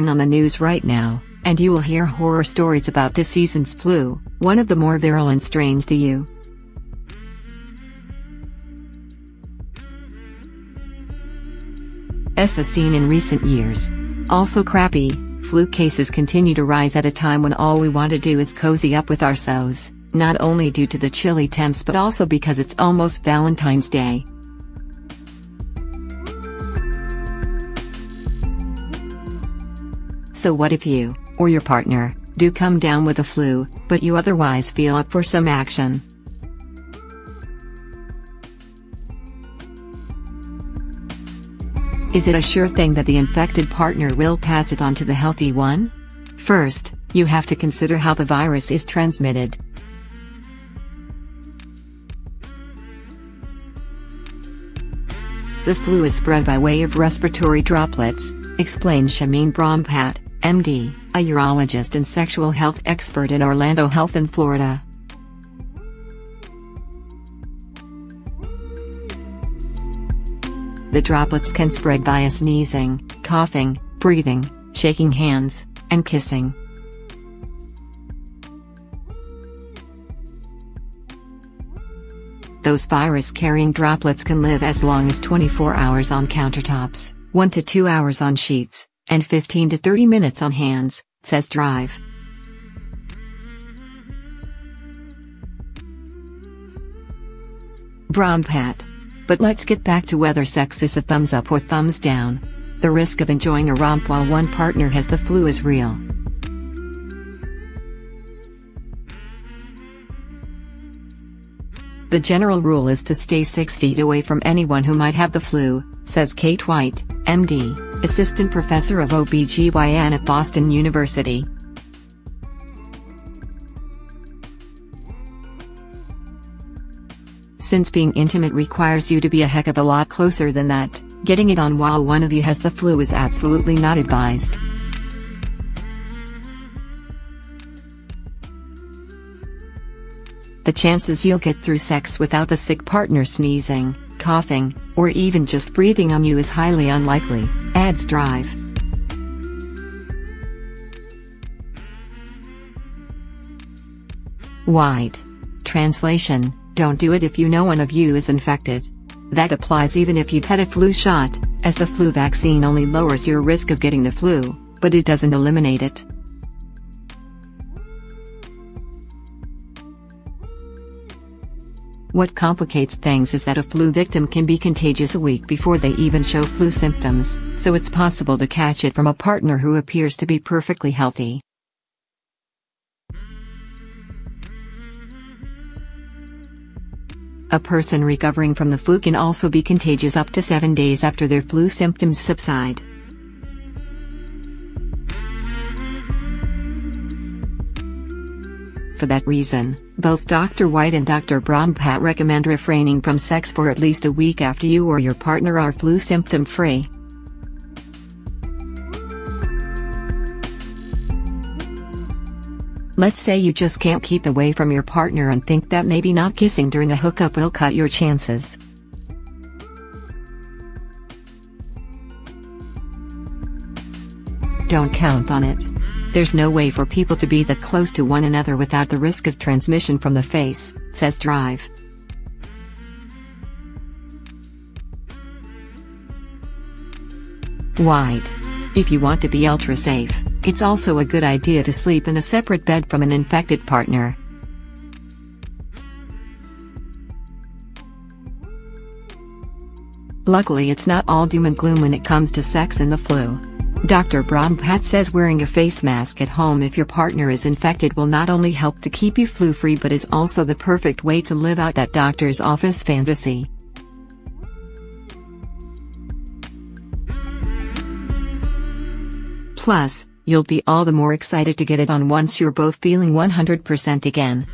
turn on the news right now, and you will hear horror stories about this season's flu, one of the more virulent strains the U.S. has seen in recent years. Also crappy, flu cases continue to rise at a time when all we want to do is cozy up with ourselves, not only due to the chilly temps but also because it's almost Valentine's Day. So what if you, or your partner, do come down with the flu, but you otherwise feel up for some action? Is it a sure thing that the infected partner will pass it on to the healthy one? First, you have to consider how the virus is transmitted. The flu is spread by way of respiratory droplets, explains Shameen Brahmphat, MD, a urologist and sexual health expert at Orlando Health in Florida. The droplets can spread via sneezing, coughing, breathing, shaking hands, and kissing. Those virus-carrying droplets can live as long as 24 hours on countertops, 1 to 2 hours on sheets, and 15 to 30 minutes on hands, says Drive. Brahmphat. But let's get back to whether sex is a thumbs up or thumbs down. The risk of enjoying a romp while one partner has the flu is real. The general rule is to stay 6 feet away from anyone who might have the flu, says Kate White, MD, assistant professor of OB/GYN at Boston University. Since being intimate requires you to be a heck of a lot closer than that, getting it on while one of you has the flu is absolutely not advised. The chances you'll get through sex without the sick partner sneezing, coughing, or even just breathing on you is highly unlikely, adds Drive. White. Translation: don't do it if you know one of you is infected. That applies even if you've had a flu shot, as the flu vaccine only lowers your risk of getting the flu, but it doesn't eliminate it. What complicates things is that a flu victim can be contagious a week before they even show flu symptoms, so it's possible to catch it from a partner who appears to be perfectly healthy. A person recovering from the flu can also be contagious up to 7 days after their flu symptoms subside. For that reason, both Dr. White and Dr. Brahmphat recommend refraining from sex for at least a week after you or your partner are flu symptom-free. Let's say you just can't keep away from your partner and think that maybe not kissing during a hookup will cut your chances. Don't count on it. There's no way for people to be that close to one another without the risk of transmission from the face, says Drive. White. If you want to be ultra safe, it's also a good idea to sleep in a separate bed from an infected partner. Luckily, it's not all doom and gloom when it comes to sex and the flu. Dr. Brahmphat says wearing a face mask at home if your partner is infected will not only help to keep you flu-free but is also the perfect way to live out that doctor's office fantasy. Plus, you'll be all the more excited to get it on once you're both feeling 100% again.